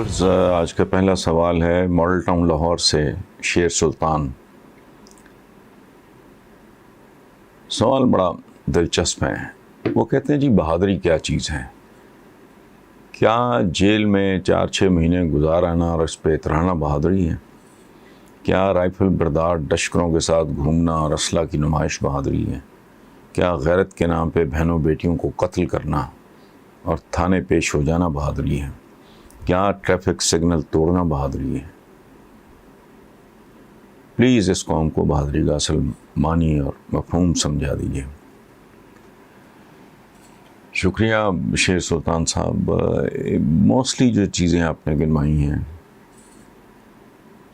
Viewers, آج کا پہلا سوال ہے ماڈل ٹاؤن لاہور سے شیر سلطان۔ سوال بڑا دلچسپ ہے۔ وہ کہتے ہیں جی بہادری کیا چیز ہے؟ کیا جیل میں 4-6 مہینے گزارانا اور اس پہ اترانا بہادری ہے؟ کیا رائفل بردار لشکروں کے ساتھ گھومنا اور اسلحہ کی نمائش بہادری ہے؟ کیا غیرت کے نام پہ بہنوں بیٹیوں کو قتل کرنا اور تھانے پیش ہو جانا بہادری ہے؟ کیا ٹریفک سگنل توڑنا بہادری ہے؟ پلیز اس قوم کو بہادری کا اصل معنی اور مفہوم سمجھا دیجیے۔ شکریہ شیر سلطان صاحب۔ موسٹلی جو چیزیں آپ نے گنوائی ہیں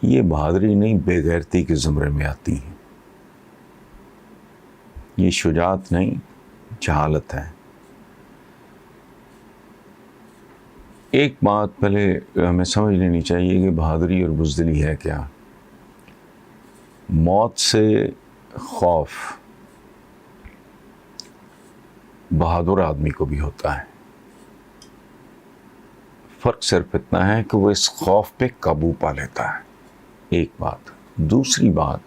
یہ بہادری نہیں، بے غیرتی کے زمرے میں آتی ہیں۔ یہ شجاعت نہیں، جہالت ہے۔ ایک بات پہلے ہمیں سمجھ لینی چاہیے کہ بہادری اور بزدلی ہے کیا۔ موت سے خوف بہادر آدمی کو بھی ہوتا ہے۔ فرق صرف اتنا ہے کہ وہ اس خوف پہ قابو پا لیتا ہے۔ ایک بات۔ دوسری بات،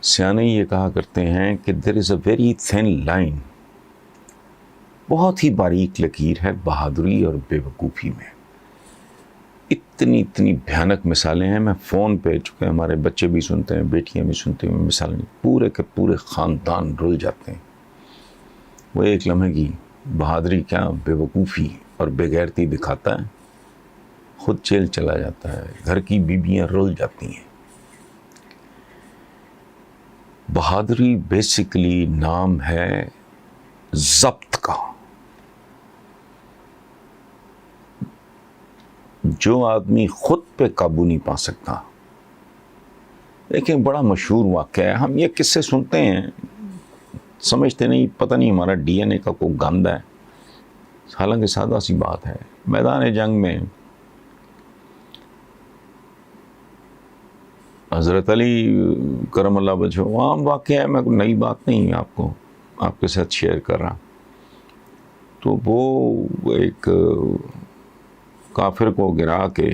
سیانے یہ کہا کرتے ہیں کہ there is a very thin line، بہت ہی باریک لکیر ہے بہادری اور بے وقوفی میں۔ اتنی بھیانک مثالیں ہیں، میں فون پہ چونکہ ہمارے بچے بھی سنتے ہیں، بیٹیاں بھی سنتے ہیں، مثالیں پورے کے پورے خاندان رل جاتے ہیں۔ وہ ایک لمحے کی بہادری کیا بے وقوفی اور بے غیرتی دکھاتا ہے، خود جیل چلا جاتا ہے، گھر کی بیویاں رل جاتی ہیں۔ بہادری بیسیکلی نام ہے ضبط کا۔ جو آدمی خود پہ قابو نہیں پا سکتا، دیکھیں بڑا مشہور واقعہ ہے، ہم یہ قصے سنتے ہیں سمجھتے نہیں، پتہ نہیں ہمارا ڈی این اے کا کوئی گند ہے، حالانکہ سادہ سی بات ہے۔ میدان جنگ میں حضرت علی کرم اللہ وجہہ، عام واقعہ ہے، میں کوئی نئی بات نہیں آپ کے ساتھ شیئر کر رہا۔ تو وہ ایک کافر کو گرا کے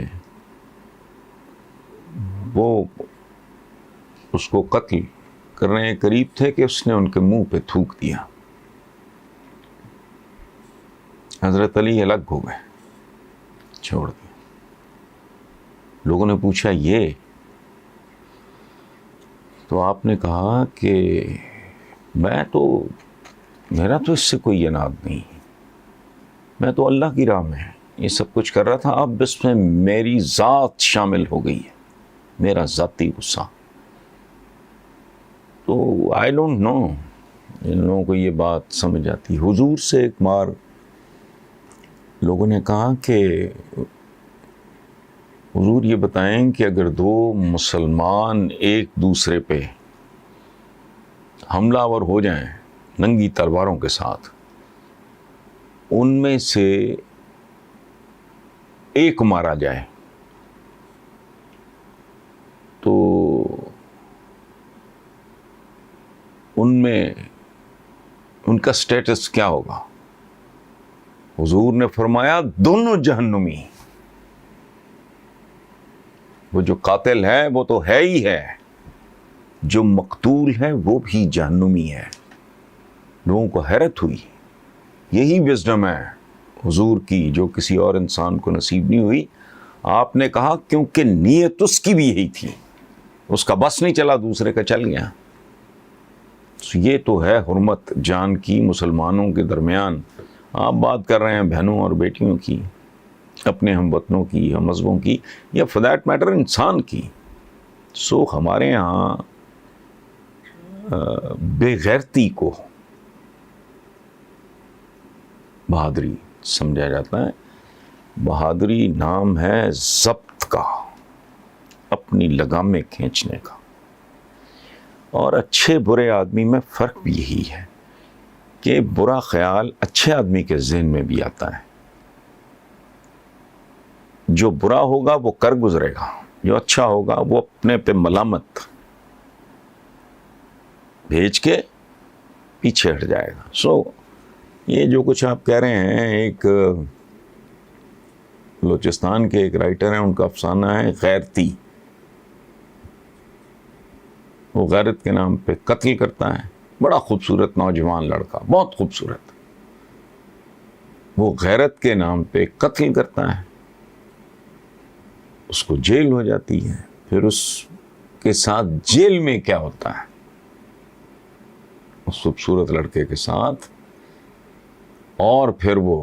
وہ اس کو قتل کرنے کے قریب تھے کہ اس نے ان کے منہ پہ تھوک دیا۔ حضرت علی الگ ہو گئے، چھوڑ دیا۔ لوگوں نے پوچھا یہ؟ تو آپ نے کہا کہ میرا تو اس سے کوئی یناد نہیں، میں تو اللہ کی راہ میں یہ سب کچھ کر رہا تھا، اب اس میں میری ذات شامل ہو گئی ہے، میرا ذاتی غصہ۔ تو آئی ڈونٹ نو ان لوگوں کو یہ بات سمجھ آتی۔ حضور سے ایک بار لوگوں نے کہا کہ حضور یہ بتائیں کہ اگر دو مسلمان ایک دوسرے پہ حملہ آور ہو جائیں ننگی تلواروں کے ساتھ، ان میں سے ایک مارا جائے تو ان کا سٹیٹس کیا ہوگا؟ حضور نے فرمایا دونوں جہنمی۔ وہ جو قاتل ہے وہ تو ہے ہی ہے، جو مقتول ہے وہ بھی جہنمی ہے۔ لوگوں کو حیرت ہوئی، یہی وزڈم ہے حضور کی جو کسی اور انسان کو نصیب نہیں ہوئی۔ آپ نے کہا کیونکہ نیت اس کی بھی یہی تھی، اس کا بس نہیں چلا، دوسرے کا چل گیا۔ یہ تو ہے حرمت جان کی مسلمانوں کے درمیان۔ آپ بات کر رہے ہیں بہنوں اور بیٹیوں کی، اپنے ہم وطنوں کی، ہم مذہبوں کی، یا فار دیٹ میٹر انسان کی۔ سو ہمارے ہاں بے غیرتی کو بہادری سمجھا جاتا ہے۔ بہادری نام ہے ضبط کا، اپنی لگامیں کھینچنے کا۔ اور اچھے برے آدمی میں فرق بھی یہی ہے کہ برا خیال اچھے آدمی کے ذہن میں بھی آتا ہے۔ جو برا ہوگا وہ کر گزرے گا، جو اچھا ہوگا وہ اپنے پہ ملامت بھیج کے پیچھے ہٹ جائے گا۔ سو یہ جو کچھ آپ کہہ رہے ہیں، ایک بلوچستان کے ایک رائٹر ہیں، ان کا افسانہ ہے غیرتی. وہ غیرت کے نام پہ قتل کرتا ہے، بڑا خوبصورت نوجوان لڑکا، بہت خوبصورت. وہ غیرت کے نام پہ قتل کرتا ہے، اس کو جیل ہو جاتی ہے. پھر اس کے ساتھ جیل میں کیا ہوتا ہے اس خوبصورت لڑکے کے ساتھ، اور پھر وہ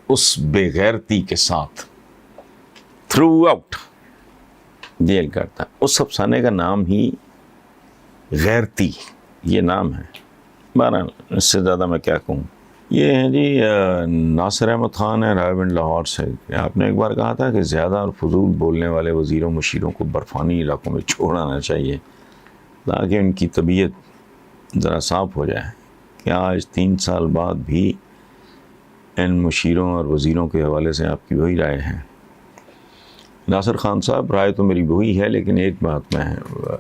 اس بے غیرتی کے ساتھ تھرو آؤٹ جیل کرتا ہے. اس افسانے کا نام ہی غیرتی یہ نام ہے. بہرحال اس سے زیادہ میں کیا کہوں. یہ ہے جی ناصر احمد خان ہے رائے لاہور سے. آپ نے ایک بار کہا تھا کہ زیادہ اور فضول بولنے والے وزیروں مشیروں کو برفانی علاقوں میں چھوڑانا چاہیے تاکہ ان کی طبیعت ذرا صاف ہو جائے. کیا آج 3 سال بعد بھی ان مشیروں اور وزیروں کے حوالے سے آپ کی وہی رائے ہے؟ ناصر خان صاحب، رائے تو میری وہی ہے، لیکن ایک بات میں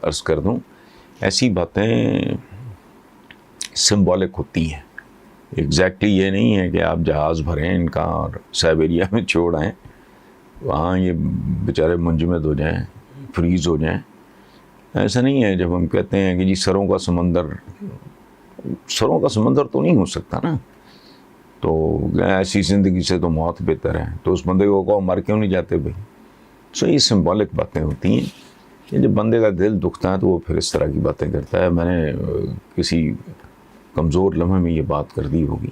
عرض کر دوں، ایسی باتیں سمبولک ہوتی ہیں. ایگزیکٹلی یہ نہیں ہے کہ آپ جہاز بھریں ان کا اور سائبیریا میں چھوڑ آئیں، وہاں یہ بیچارے منجمد ہو جائیں، فریز ہو جائیں. ایسا نہیں ہے. جب ہم کہتے ہیں کہ جی سروں کا سمندر تو نہیں ہو سکتا نا، تو ایسی زندگی سے تو موت بہتر ہے. تو اس بندے کو مر کیوں نہیں جاتے بھائی؟ سو یہ سمبولک باتیں ہوتی ہیں کہ جب بندے کا دل دکھتا ہے تو وہ پھر اس طرح کی باتیں کرتا ہے. میں نے کسی کمزور لمحے میں یہ بات کر دی ہوگی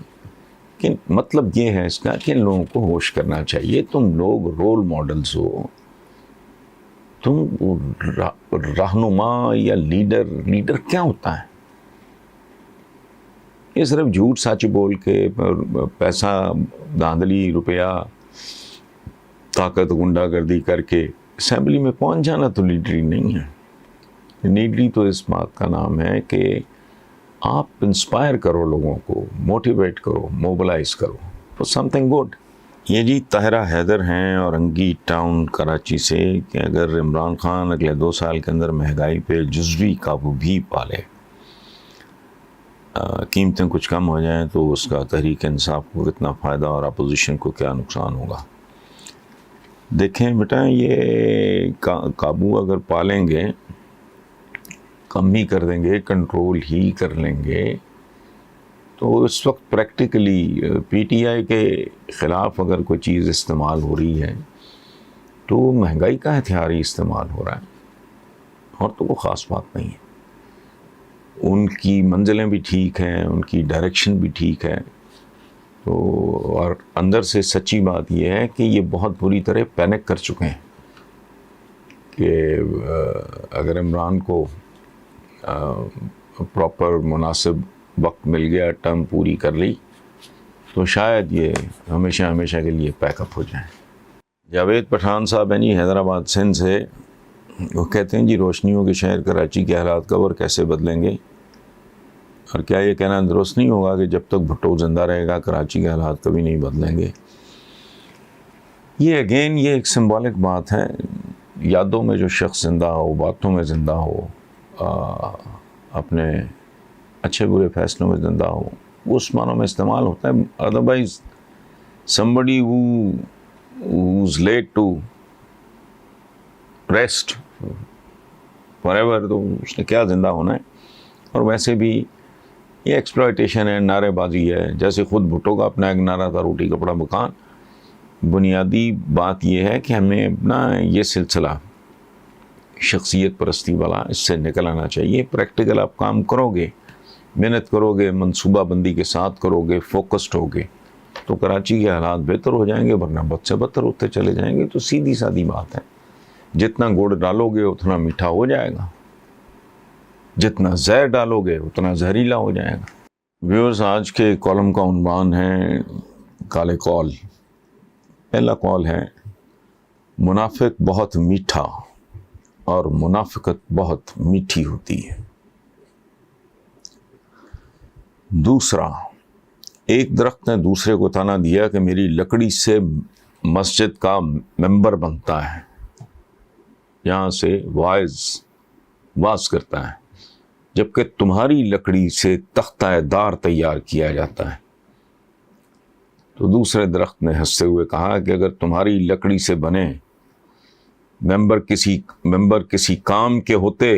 کہ مطلب یہ ہے اس کا کہ ان لوگوں کو ہوش کرنا چاہیے. تم لوگ رول ماڈلز ہو، تم رہنما یا لیڈر کیا ہوتا ہے؟ یہ صرف جھوٹ سچ بول کے پیسہ دھاندلی روپیہ طاقت غنڈہ گردی کر کے اسمبلی میں پہنچ جانا تو لیڈری نہیں ہے. لیڈری تو اس بات کا نام ہے کہ آپ انسپائر کرو لوگوں کو، موٹیویٹ کرو، موبلائز کرو فار سم تھنگ گڈ. یہ جی طاہرہ حیدر ہیں اورنگی ٹاؤن کراچی سے کہ اگر عمران خان اگلے 2 سال کے اندر مہنگائی پہ جزوی قابو بھی پالے، قیمتیں کچھ کم ہو جائیں، تو اس کا تحریک انصاف کو کتنا فائدہ اور اپوزیشن کو کیا نقصان ہوگا. دیکھیں بیٹا، یہ قابو اگر پالیں گے، کم ہی کر دیں گے، کنٹرول ہی کر لیں گے، تو اس وقت پریکٹیکلی پی ٹی آئی کے خلاف اگر کوئی چیز استعمال ہو رہی ہے تو مہنگائی کا ہتھیار ہی استعمال ہو رہا ہے، اور تو کوئی خاص بات نہیں ہے. ان کی منزلیں بھی ٹھیک ہیں، ان کی ڈائریکشن بھی ٹھیک ہے. تو اور اندر سے سچی بات یہ ہے کہ یہ بہت بری طرح پینک کر چکے ہیں کہ اگر عمران کو پراپر مناسب وقت مل گیا، ٹرم پوری کر لی، تو شاید یہ ہمیشہ کے لیے پیک اپ ہو جائیں. جاوید پٹھان صاحب ہیں جی حیدرآباد سندھ سے. وہ کہتے ہیں جی روشنیوں کے شہر کراچی کے حالات کب اور کیسے بدلیں گے، اور کیا یہ کہنا درست نہیں ہوگا کہ جب تک بھٹو زندہ رہے گا کراچی کے حالات کبھی نہیں بدلیں گے. یہ اگین یہ ایک سمبولک بات ہے. یادوں میں جو شخص زندہ ہو، باتوں میں زندہ ہو، اپنے اچھے برے فیصلوں میں زندہ ہو، وہ اس معنوں میں استعمال ہوتا ہے. Otherwise somebody who's late to rest forever، تو اس نے کیا زندہ ہونا ہے. اور ویسے بھی یہ ایکسپلائٹیشن ہے، نعرے بازی ہے. جیسے خود بھٹو کا اپنا ایک نعرہ تھا، روٹی کپڑا مکان. بنیادی بات یہ ہے کہ ہمیں اپنا یہ سلسلہ شخصیت پرستی والا اس سے نکل آنا چاہیے. پریکٹیکل آپ کام کرو گے، محنت کرو گے، منصوبہ بندی کے ساتھ کرو گے، فوکسڈ ہوگے، تو کراچی کے حالات بہتر ہو جائیں گے، ورنہ بد سے بدتر ہوتے چلے جائیں گے. تو سیدھی سادی بات ہے، جتنا گڑ ڈالو گے اتنا میٹھا ہو جائے گا، جتنا زہر ڈالو گے اتنا زہریلا ہو جائے گا. ویورز، آج کے کالم کا عنوان ہے کالے قول. پہلا قول ہے منافق بہت میٹھا اور منافقت بہت میٹھی ہوتی ہے. دوسرا، ایک درخت نے دوسرے کو تانا دیا کہ میری لکڑی سے مسجد کا ممبر بنتا ہے. یہاں سے واز کرتا ہے، جبکہ تمہاری لکڑی سے تختہ دار تیار کیا جاتا ہے. تو دوسرے درخت نے ہنستے ہوئے کہا کہ اگر تمہاری لکڑی سے بنے ممبر کسی کام کے ہوتے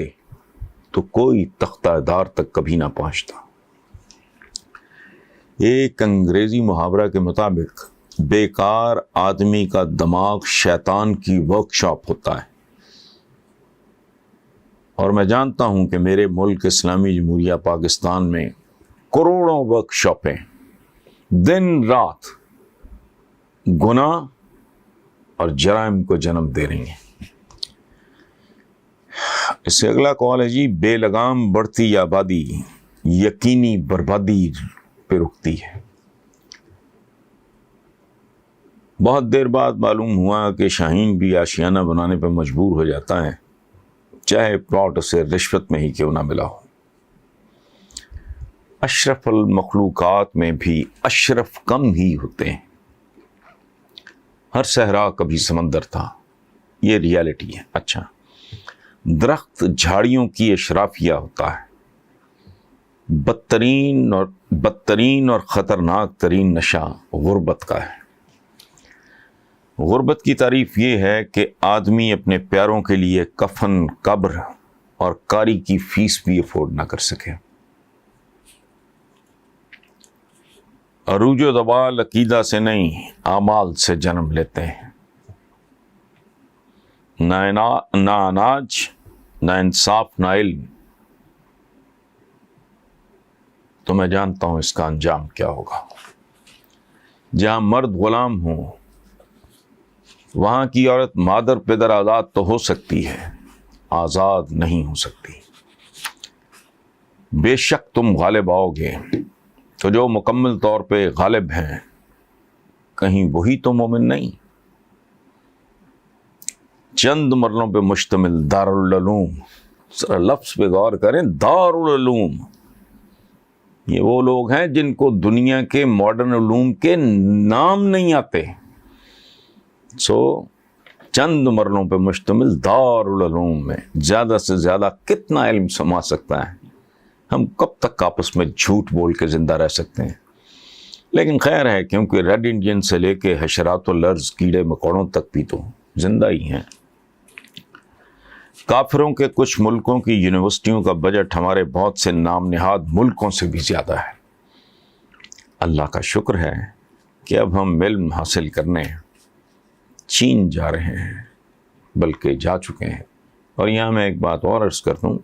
تو کوئی تختہ دار تک کبھی نہ پہنچتا۔ ایک انگریزی محاورہ کے مطابق بیکار آدمی کا دماغ شیطان کی ورک شاپ ہوتا ہے، اور میں جانتا ہوں کہ میرے ملک اسلامی جمہوریہ پاکستان میں کروڑوں ورک شاپیں دن رات گناہ اور جرائم کو جنم دے رہی ہیں۔ اس سے اگلا قول ہے جی، بے لگام بڑھتی آبادی یقینی بربادی پہ رکتی ہے۔ بہت دیر بعد معلوم ہوا کہ شاہین بھی آشیانہ بنانے پہ مجبور ہو جاتا ہے، چاہے پلاٹ اسے رشوت میں ہی کیوں نہ ملا ہو۔ اشرف المخلوقات میں بھی اشرف کم ہی ہوتے ہیں۔ ہر صحرا کبھی سمندر تھا، یہ ریالٹی ہے۔ اچھا، درخت جھاڑیوں کی اشرافیہ ہوتا ہے۔ بدترین اور خطرناک ترین نشہ غربت کا ہے۔ غربت کی تعریف یہ ہے کہ آدمی اپنے پیاروں کے لیے کفن، قبر اور قاری کی فیس بھی افورڈ نہ کر سکے۔ عروج و زوال عقیدہ سے نہیں، اعمال سے جنم لیتے ہیں۔ نہ اناج، نہ انصاف، نہ علم، تو میں جانتا ہوں اس کا انجام کیا ہوگا۔ جہاں مرد غلام ہوں، وہاں کی عورت مادر پدر آزاد تو ہو سکتی ہے، آزاد نہیں ہو سکتی۔ بے شک تم غالب آؤ گے، تو جو مکمل طور پہ غالب ہیں، کہیں وہی تو مومن نہیں؟ چند مرلوں پہ مشتمل دارالعلوم، ذرا لفظ پہ غور کریں، دارالعلوم، یہ وہ لوگ ہیں جن کو دنیا کے ماڈرن علوم کے نام نہیں آتے۔ چند مرلوں پہ مشتمل دارالعلوم میں زیادہ سے زیادہ کتنا علم سما سکتا ہے؟ ہم کب تک آپس میں جھوٹ بول کے زندہ رہ سکتے ہیں؟ لیکن خیر ہے، کیونکہ ریڈ انڈین سے لے کے حشرات الارض، کیڑے مکوڑوں تک بھی تو زندہ ہی ہیں۔ کافروں کے کچھ ملکوں کی یونیورسٹیوں کا بجٹ ہمارے بہت سے نام نہاد ملکوں سے بھی زیادہ ہے۔ اللہ کا شکر ہے کہ اب ہم علم حاصل کرنے چین جا رہے ہیں، بلکہ جا چکے ہیں۔ اور یہاں میں ایک بات اور عرض کر دوں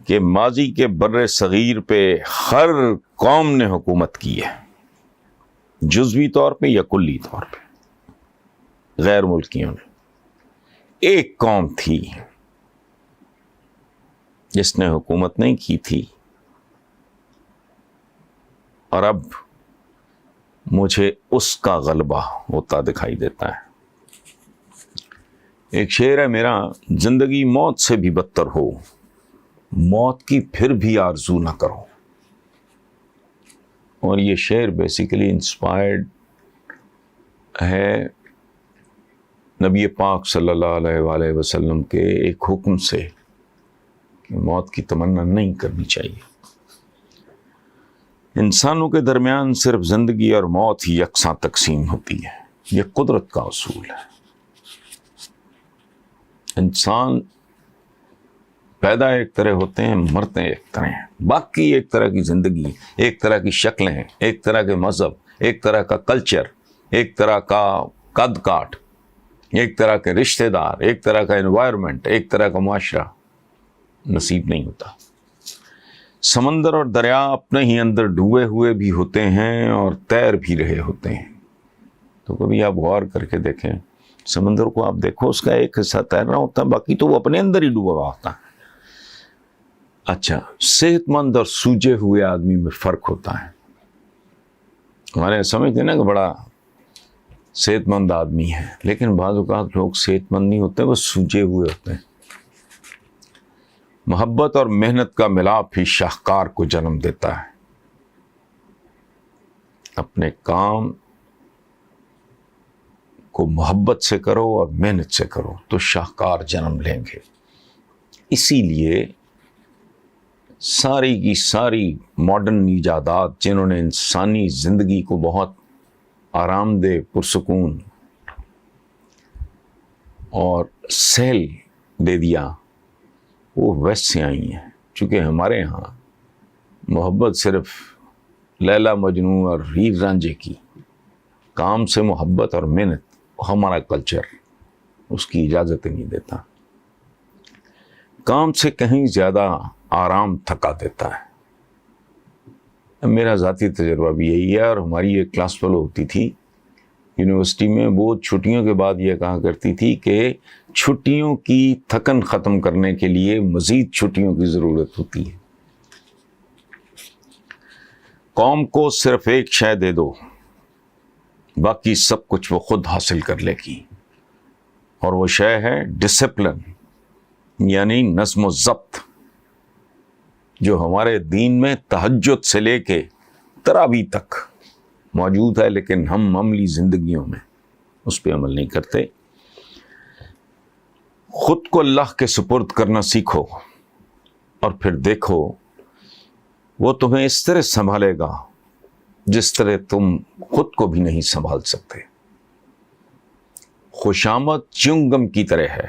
کہ ماضی کے بر صغیر پہ ہر قوم نے حکومت کی ہے، جزوی طور پہ یا کلی طور پہ۔ غیر ملکیوں نے، ایک قوم تھی جس نے حکومت نہیں کی تھی، اور اب مجھے اس کا غلبہ ہوتا دکھائی دیتا ہے۔ ایک شعر ہے میرا، زندگی موت سے بھی بدتر ہو، موت کی پھر بھی آرزو نہ کرو۔ اور یہ شعر بیسیکلی انسپائرڈ ہے نبی پاک صلی اللہ علیہ وآلہ وسلم کے ایک حکم سے کہ موت کی تمنا نہیں کرنی چاہیے۔ انسانوں کے درمیان صرف زندگی اور موت ہی یکساں تقسیم ہوتی ہے، یہ قدرت کا اصول ہے۔ انسان پیدا ایک طرح ہوتے ہیں، مرتے ایک طرح ہیں۔ باقی ایک طرح کی زندگی، ایک طرح کی شکلیں، ایک طرح کے مذہب، ایک طرح کا کلچر، ایک طرح کا قد کاٹ، ایک طرح کے رشتہ دار، ایک طرح کا انوائرمنٹ، ایک طرح کا معاشرہ نصیب نہیں ہوتا۔ سمندر اور دریا اپنے ہی اندر ڈوبے ہوئے بھی ہوتے ہیں اور تیر بھی رہے ہوتے ہیں۔ تو کبھی آپ غور کر کے دیکھیں، سمندر کو آپ دیکھو، اس کا ایک حصہ تیر رہا ہوتا ہے، باقی تو وہ اپنے اندر ہی ڈوبا ہوا ہوتا ہے۔ اچھا، صحت مند اور سوجے ہوئے آدمی میں فرق ہوتا ہے۔ ہمارے سمجھتے ہیں نا کہ بڑا صحت مند آدمی ہے، لیکن بعض اوقات لوگ صحت مند نہیں ہوتے، وہ سوجے ہوئے ہوتے ہیں۔ محبت اور محنت کا ملاپ ہی شاہکار کو جنم دیتا ہے۔ اپنے کام کو محبت سے کرو اور محنت سے کرو تو شاہکار جنم لیں گے۔ اسی لیے ساری کی ساری ماڈرن ایجادات جنہوں نے انسانی زندگی کو بہت آرام دہ پرسکون اور سیل دے دیا وہ ویسٹ سے آئی ہیں. چونکہ ہمارے ہاں محبت صرف لیلا مجنوں اور ہیر رانجھے کی، کام سے محبت اور محنت ہمارا کلچر اس کی اجازت نہیں دیتا. کام سے کہیں زیادہ آرام تھکا دیتا ہے. میرا ذاتی تجربہ بھی یہی ہے. اور ہماری ایک کلاس فیلو ہوتی تھی یونیورسٹی میں، وہ چھٹیوں کے بعد یہ کہا کرتی تھی کہ چھٹیوں کی تھکن ختم کرنے کے لیے مزید چھٹیوں کی ضرورت ہوتی ہے. قوم کو صرف ایک شے دے دو، باقی سب کچھ وہ خود حاصل کر لے گی، اور وہ شے ہے ڈسپلن، یعنی نظم و ضبط، جو ہمارے دین میں تہجد سے لے کے تراویح تک موجود ہے، لیکن ہم عملی زندگیوں میں اس پہ عمل نہیں کرتے. خود کو اللہ کے سپرد کرنا سیکھو، اور پھر دیکھو وہ تمہیں اس طرح سنبھالے گا جس طرح تم خود کو بھی نہیں سنبھال سکتے. خوشامد چیونگم کی طرح ہے.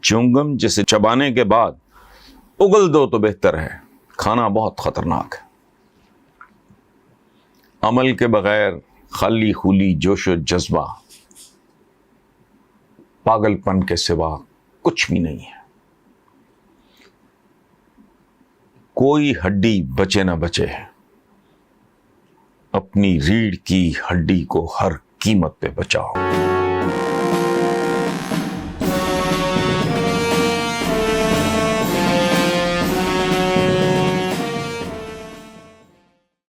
چیونگم جسے چبانے کے بعد اگل دو تو بہتر ہے، کھانا بہت خطرناک ہے. عمل کے بغیر خالی خولی جوش و جذبہ پاگل پن کے سوا کچھ بھی نہیں ہے. کوئی ہڈی بچے نہ بچے، اپنی ریڑھ کی ہڈی کو ہر قیمت پہ بچاؤ.